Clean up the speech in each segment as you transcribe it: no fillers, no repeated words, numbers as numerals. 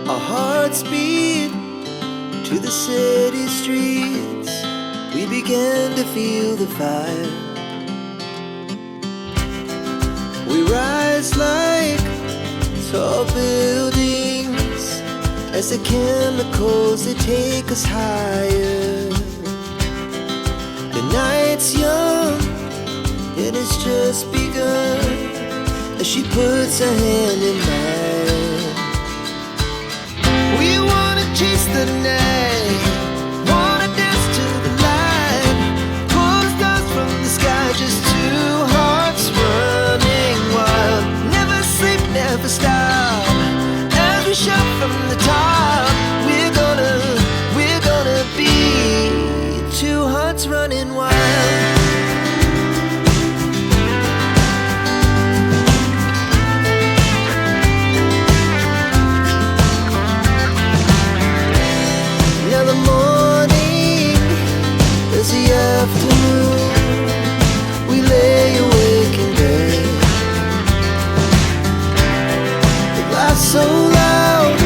Our hearts beat to the city streets. We began to feel the fire. We rise like tall buildings as the chemicals, they take us higher. The night's young, it has just begun as she puts her hand in mine. We wanna chase the night, wanna dance to the light, pull the stars from the sky, just two hearts running wild. Never sleep, never stop, as we shout from the top. We're gonna be two hearts running wild. Now the morning is the afternoon. We lay awake in bed. The laughs so loud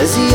as the